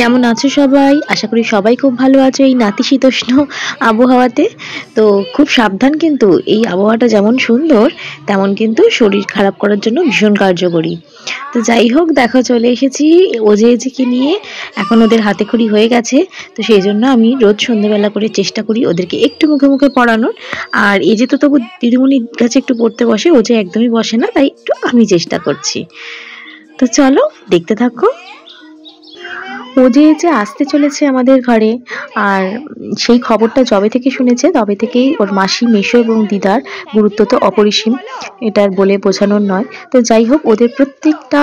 কেমন আছো সবাই? আশা করি সবাই খুব ভালো আছো এই নাতিশীতোষ্ণ আবহাওয়াতে। তো খুব সাবধান, কিন্তু এই আবহাওয়াটা যেমন সুন্দর তেমন কিন্তু শরীর খারাপ করার জন্য ভীষণ কার্যকরী। তো যাই হোক, দেখো চলে এসেছি ওজেকে নিয়ে। এখন ওদের হাতেখড়ি হয়ে গেছে। তো সেই জন্য আমি রোজ সন্ধ্যেবেলা করে চেষ্টা করি ওদেরকে একটু মুখে মুখে পড়ানোর। আর এই যে তো তবু দিদিমণির কাছে একটু পড়তে বসে, ও যে একদমই বসে না, তাই একটু আমি চেষ্টা করছি। তো চলো দেখতে থাকো। ও যে আসতে চলেছে আমাদের ঘরে, আর সেই খবরটা যবে থেকে শুনেছে তবে থেকেই ওর মাসি, মেসো এবং দিদার গুরুত্ব তো অপরিসীম, এটার বলে বোঝানোর নয়। তো যাই হোক, ওদের প্রত্যেকটা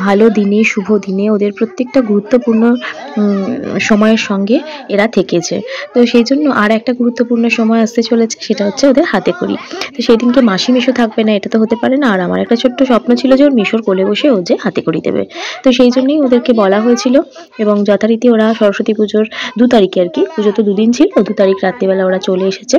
ভালো দিনে, শুভ দিনে ওদের প্রত্যেকটা গুরুত্বপূর্ণ সময়ের সঙ্গে এরা থেকেছে। তো সেই জন্য আর একটা গুরুত্বপূর্ণ সময় আসতে চলেছে, সেটা হচ্ছে ওদের হাতেখড়ি। তো সেই দিনকে মাসি মেসো থাকবে না, এটা তো হতে পারে না। আর আমার একটা ছোট্ট স্বপ্ন ছিল যে ওর মেসোর কোলে বসে ও যে হাতেখড়ি দেবে। তো সেই জন্যই ওদেরকে বলা হয়েছিল, এবং যথারীতি ওরা সরস্বতী পুজোর 2 তারিখে, আর কি পুজো তো 2 দিন ছিল, 2 তারিখ রাত্রিবেলা ওরা চলে এসেছে।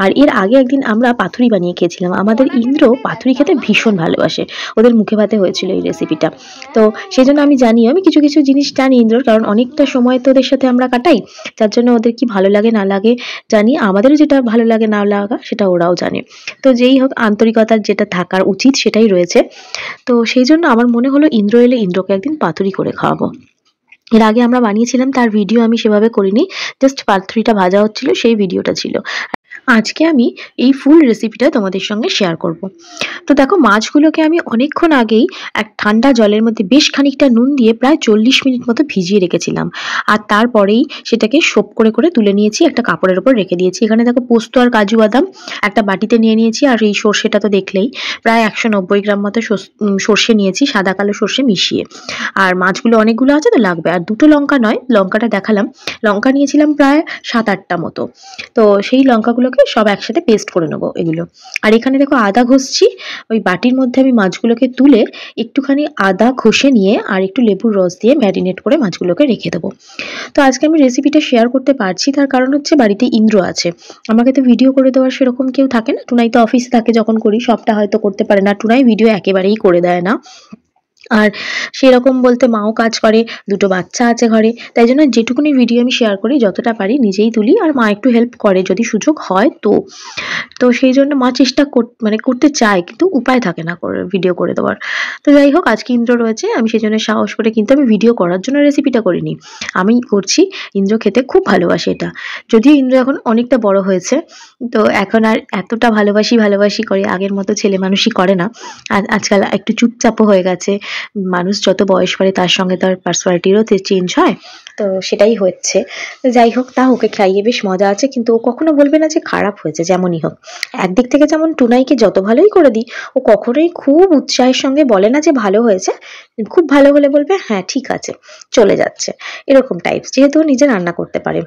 আর এর আগে একদিন আমরা পাতুরি বানিয়ে খেয়েছিলাম। আমাদের ইন্দ্র পাতুরি খেতে ভীষণ ভালোবাসে, ওদের মুখে ভাতে হয়েছিল এই রেসিপিটা। তো সেই জন্য আমি জানি, আমি কিছু কিছু জিনিস জানি ইন্দ্রর, কারণ অনেকটা সময় তো ওদের সাথে আমরা কাটাই, যার জন্য ওদের কি ভালো লাগে না লাগে জানি। আমাদেরও যেটা ভালো লাগে না লাগা সেটা ওরাও জানে। তো যেই হোক, আন্তরিকতার যেটা থাকার উচিত সেটাই রয়েছে। তো সেই জন্য আমার মনে হলো ইন্দ্র এলে ইন্দ্রকে একদিন পাতুরি করে খাওয়াবো। এর আগে আমরা বানিয়েছিলাম, তার ভিডিও আমি সেভাবে করিনি, জাস্ট পাতুরিটা ভাজা হচ্ছিল সেই ভিডিওটা ছিল। আজকে আমি এই ফুল রেসিপিটা তোমাদের সঙ্গে শেয়ার করব। তো দেখো, মাছগুলোকে আমি অনেকক্ষণ আগেই এক ঠান্ডা জলের মধ্যে বেশ খানিকটা নুন দিয়ে প্রায় 40 মিনিট মতো ভিজিয়ে রেখেছিলাম। আর তারপরেই সেটাকে সোপ করে করে তুলে নিয়েছি, একটা কাপড়ের উপর রেখে দিয়েছি। এখানে দেখো, পোস্ত আর কাজু বাদাম একটা বাটিতে নিয়ে নিয়েছি। আর এই সর্ষেটা তো দেখলেই, প্রায় 190 গ্রাম মতো সর্ষে নিয়েছি, সাদা কালো সর্ষে মিশিয়ে। আর মাছগুলো অনেকগুলো আছে তো লাগবে। আর দুটো লঙ্কা নয়, লঙ্কাটা দেখালাম, লঙ্কা নিয়েছিলাম প্রায় 7-8টা মতো। তো সেই লঙ্কাগুলোকে সব একসাথে পেস্ট করে নেবো এগুলো। আর এখানে দেখো আদা ঘষছি। ওই বাটির মধ্যে আমি মাছগুলোকে তুলে একটুখানি আদা ঘষে নিয়ে আর একটু লেবুর রস দিয়ে ম্যারিনেট করে মাছগুলোকে রেখে দেবো। তো আজকে আমি রেসিপিটা শেয়ার করতে পারছি, তার কারণ হচ্ছে বাড়িতে ইন্দ্র আছে। আমাকে তো ভিডিও করে দেওয়ার সেরকম কেউ থাকে না। টুনাই তো অফিসে থাকে, যখন করি সবটা হয়তো করতে পারে না। টুনাই ভিডিও একেবারেই করে দেয় না। আর সেরকম বলতে মাও কাজ করে, 2টো বাচ্চা আছে ঘরে, তাই জন্য যেটুকুনি ভিডিও আমি শেয়ার করি, যতটা পারি নিজেই তুলি, আর মা একটু হেল্প করে যদি সুযোগ হয় তো। তো সেই জন্য মা চেষ্টা মানে করতে চায়, কিন্তু উপায় থাকে না করে ভিডিও করে দেওয়ার। তো যাই হোক, আজকে ইন্দ্র রয়েছে, আমি সেই জন্য সাহস করে, কিন্তু আমি ভিডিও করার জন্য রেসিপিটা করিনি, আমি করছি ইন্দ্র খেতে খুব ভালোবাসে এটা। যদিও ইন্দ্র এখন অনেকটা বড় হয়েছে, তো এখন আর এতটা ভালোবাসি ভালোবাসি করে আগের মতো ছেলে মানুষই করে না। আর আজকাল একটু চুপচাপও হয়ে গেছে। মানুষ যত বয়স বাড়ে তার সঙ্গে তার পার্সোনালিটিরও চেঞ্জ হয়, তো সেটাই হচ্ছে। যাই হোক, তা ওকে খাইয়ে বেশ মজা আছে, কিন্তু ও কখনো বলবে না যে খারাপ হয়েছে, যেমনই হোক। একদিক থেকে যেমন টুনাইকে যত ভালোই করে দিই, ও কখনোই খুব উৎসাহের সঙ্গে বলে না যে ভালো হয়েছে। খুব ভালো হলে বলবে হ্যাঁ ঠিক আছে, চলে যাচ্ছে, এরকম টাইপস, যেহেতু ও নিজে রান্না করতে পারে।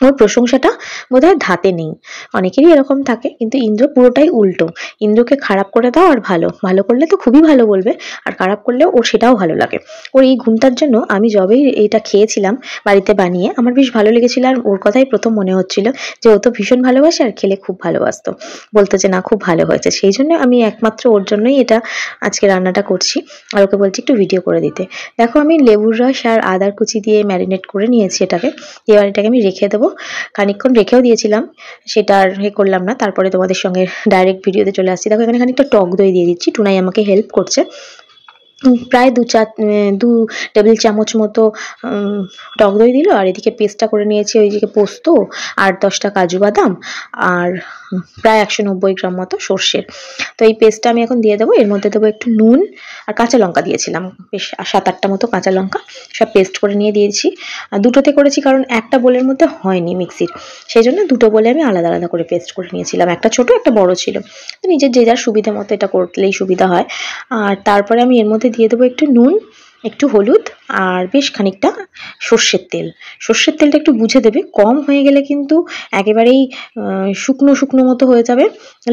ওর প্রশংসাটা বোধহয় ধাতে নেই। অনেকেরই এরকম থাকে, কিন্তু ইন্দ্র পুরোটাই উল্টো। ইন্দ্রকে খারাপ করে দাও আর ভালো ভালো করলে তো খুবই ভালো বলবে, আর খারাপ করলেও ওর সেটাও ভালো লাগে। ওর এই গুণটার জন্য আমি যবেই এইটা খেয়েছিলাম বাড়িতে বানিয়ে, আমার বেশ ভালো লেগেছিল। আর ওর কথাই প্রথম মনে হচ্ছিল যে ও তো ভীষণ ভালোবাসে, আর খেলে খুব ভালোবাসতো, বলতো যে না খুব ভালো হয়েছে। সেই জন্য আমি একমাত্র ওর জন্যই এটা আজকে রান্নাটা করছি, আর ওকে বলছি একটু ভিডিও করে দিতে। দেখো, আমি লেবুর রস আর আদার কুচি দিয়ে ম্যারিনেট করে নিয়েছি এটাকে। এবার এটাকে আমি রেখে দেবো। খানিকক্ষণ রেখেও দিয়েছিলাম, সেটা আর করলাম না। তারপরে তোমাদের সঙ্গে ডাইরেক্ট ভিডিওতে চলে আসছি। দেখো, এখানে খানিকটা টক দই দিয়ে দিচ্ছি, টুনাই আমাকে হেল্প করছে। প্রায় 2 টেবিল চামচ মতো টক দই দিল। আর এদিকে পেস্টটা করে নিয়েছি, ওইদিকে পোস্ত আর 10টা কাজু বাদাম আর প্রায় 190 গ্রাম মতো সর্ষের। তো এই পেস্টটা আমি এখন দিয়ে দেবো। এর মধ্যে দেবো একটু নুন, আর কাঁচা লঙ্কা দিয়েছিলাম বেশ 7-8টা মতো কাঁচা লঙ্কা, সব পেস্ট করে নিয়ে দিয়েছি। আর দুটোতে করেছি, কারণ একটা বোলের মধ্যে হয়নি মিক্সির, সেই জন্য দুটো বলে আমি আলাদা আলাদা করে পেস্ট করে নিয়েছিলাম। একটা ছোট একটা বড় ছিল, তো নিজের যে যার সুবিধা মতো এটা করলেই সুবিধা হয়। আর তারপরে আমি এর মধ্যে দিয়ে দেবো একটু নুন, একটু হলুদ, আর বেশ খানিকটা সর্ষের তেল। সর্ষের তেলটা একটু বুঝে দেবে, কম হয়ে গেলে কিন্তু একেবারেই শুকনো শুকনো মতো হয়ে যাবে,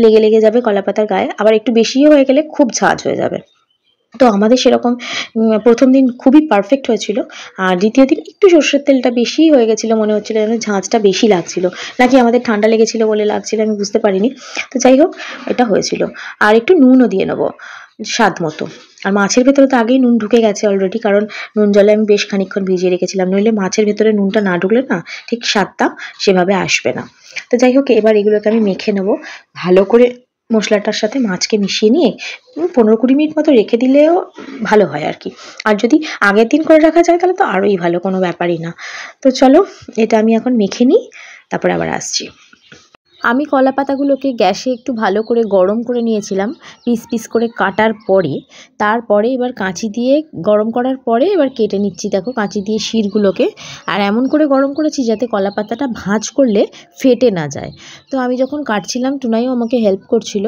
লেগে লেগে যাবে কলাপাতার গায়ে। আবার একটু বেশিও হয়ে গেলে খুব ঝাঁঝ হয়ে যাবে। তো আমাদের সেরকম প্রথম দিন খুবই পারফেক্ট হয়েছিল। আর দ্বিতীয় দিন একটু সর্ষের তেলটা বেশিই হয়ে গেছিলো, মনে হচ্ছিলো যেন ঝাঁঝটা বেশি লাগছিল, নাকি আমাদের ঠান্ডা লেগেছিলো বলে লাগছিল আমি বুঝতে পারিনি। তো যাই হোক, এটা হয়েছিল। আর একটু নুনও দিয়ে নেবো, স্বাদ মতো। আর মাছের ভেতরে তো আগেই নুন ঢুকে গেছে অলরেডি, কারণ নুন জলে আমি বেশ খানিকক্ষণ ভিজিয়ে রেখেছিলাম, নইলে মাছের ভেতরে নুনটা না ঢুকলে না ঠিক স্বাদটা সেভাবে আসবে না। তো যাই হোক, এবার এগুলোকে আমি মেখে নেবো ভালো করে। মশলাটার সাথে মাছকে মিশিয়ে নিয়ে 15-20 মিনিট মতো রেখে দিলেও ভালো হয় আর কি। আর যদি আগের দিন করে রাখা যায় তাহলে তো আরোই ভালো, কোনো ব্যাপারই না। তো চলো, এটা আমি এখন মেখে নিই, তারপরে আবার আসছি। আমি কলা পাতাগুলোকে গ্যাসে একটু ভালো করে গরম করে নিয়েছিলাম পিস পিস করে কাটার পরে। তারপরে এবার কাঁচি দিয়ে গরম করার পরে এবার কেটে নিচ্ছি, দেখো কাঁচি দিয়ে শিরগুলোকে। আর এমন করে গরম করেছি যাতে কলা পাতাটা ভাঁজ করলে ফেটে না যায়। তো আমি যখন কাটছিলাম টুনাইও আমাকে হেল্প করছিল।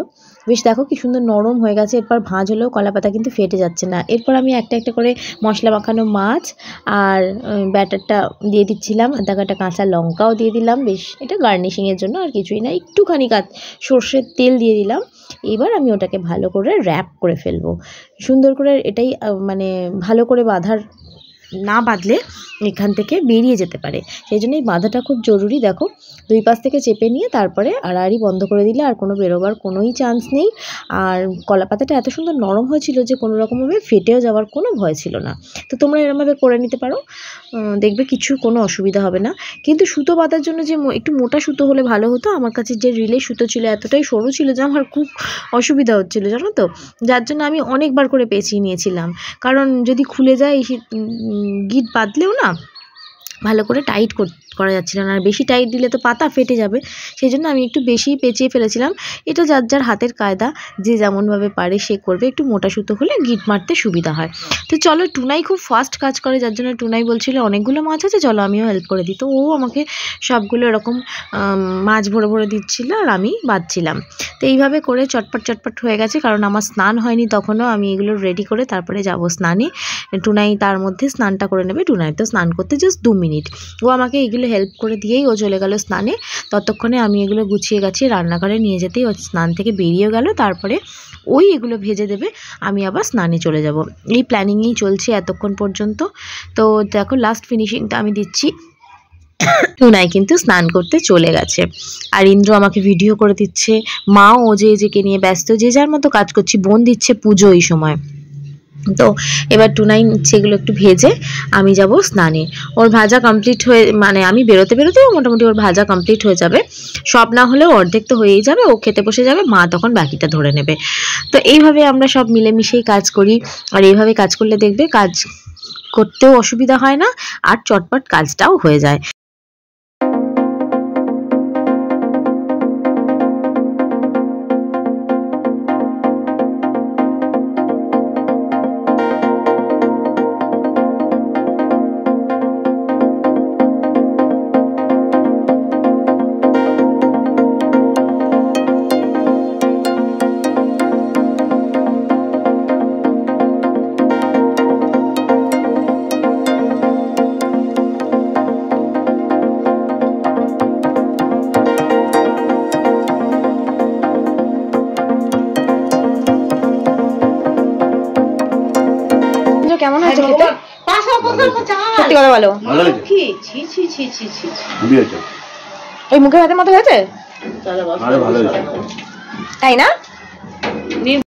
বেশ দেখো কি সুন্দর নরম হয়ে গেছে, এরপর ভাঁজ হলেও কলা পাতা কিন্তু ফেটে যাচ্ছে না। এরপর আমি একটা একটা করে মশলা মাখানো মাছ আর ব্যাটারটা দিয়ে দিচ্ছিলাম, আধা কাটা কাঁচা লঙ্কাও দিয়ে দিলাম, বেশ এটা গার্নিশিংয়ের জন্য, আর কিছুই না। একটুখানি সর্ষের তেল দিয়ে দিলাম। এবার আমি ওটাকে ভালো করে র্যাপ করে ফেলবো সুন্দর করে। এটাই মানে ভালো করে না বাঁধলে এখান থেকে বেরিয়ে যেতে পারে, সেই জন্য এই বাঁধাটা খুব জরুরি। দেখো 2 পাশ থেকে চেপে নিয়ে তারপরে আড়াআড়ি বন্ধ করে দিলে আর কোনো বেরোবার কোনোই চান্স নেই। আর কলা পাতাটা এত সুন্দর নরম হয়েছিল যে কোনো রকমভাবে ফেটেও যাওয়ার কোনো ভয় ছিল না। তো তোমরা এরকমভাবে করে নিতে পারো, দেখবে কোনো অসুবিধা হবে না। কিন্তু সুতো বাঁধার জন্য যে একটু মোটা সুতো হলে ভালো হতো। আমার কাছে যে রিলে সুতো ছিল এতটাই সরু ছিল যে আমার খুব অসুবিধা হচ্ছিলো, জানো তো। যার জন্য আমি অনেকবার করে পেঁচিয়ে নিয়েছিলাম, কারণ যদি খুলে যায় গিট বাঁধলেও না ভালো করে টাইট করা যাচ্ছিল না। আর বেশি টাইট দিলে তো পাতা ফেটে যাবে, সেই জন্য আমি একটু বেশি পেঁচিয়ে ফেলেছিলাম। এটা যার যার হাতের কায়দা, যে যেমনভাবে পারে সে করবে। একটু মোটা সুতো হলে গিট মারতে সুবিধা হয়। তো চলো, টুনাই খুব ফাস্ট কাজ করে, যার জন্য টুনাই বলছিল অনেকগুলো মাছ আছে, চলো আমিও হেল্প করে দিই। তো ও আমাকে সবগুলো এরকম মাছ ভরে ভরে দিচ্ছিল আর আমি বাঁধছিলাম। তো এইভাবে করে চটপট চটপট হয়ে গেছে, কারণ আমার স্নান হয়নি তখনও। আমি এগুলো রেডি করে তারপরে যাব স্নানে। টুনাই তার মধ্যে স্নানটা করে নেবে। টুনাই তো স্নান করতে জাস্ট 2 মিনিট, ও আমাকে এগুলো হেল্প করে দিয়েই ও চলে গেল স্নানে। ততক্ষণে আমি এগুলো গুছিয়ে গাছিয়ে রান্নাঘরে নিয়ে যেতেই ও স্নান থেকে বেরিয়ে গেল। তারপরে ওই এগুলো ভেজে দেবে, আমি আবার স্নানে চলে যাব। এই প্ল্যানিংই চলছে এতক্ষণ পর্যন্ত। তো দেখো লাস্ট ফিনিশিংটা আমি দিচ্ছি। টুনাই কিন্তু স্নান করতে চলে গেছে, আর ইন্দ্র আমাকে ভিডিও করে দিচ্ছে। মাও ও যেকে নিয়ে ব্যস্ত, যে যার মতো কাজ করছি। বোন দিচ্ছে পুজো এই সময়। তো এবার টুনাই সেগুলো একটু ভেজে আমি যাব স্নানে। ওর ভাজা কমপ্লিট হয়ে, মানে আমি বেরোতে বেরোতেও মোটামুটি ওর ভাজা কমপ্লিট হয়ে যাবে। সব না হলেও অর্ধেক তো হয়েই যাবে। ও খেতে বসে যাবে, মা তখন বাকিটা ধরে নেবে। তো এইভাবে আমরা সব মিলেমিশেই কাজ করি। আর এইভাবে কাজ করলে দেখবে কাজ করতেও অসুবিধা হয় না, আর চটপট কাজটাও হয়ে যায়। কেমন হয়েছে খেতে? সত্যি কথা বলো, ওই মুখে ভাতের মতো হয়েছে, তাই না?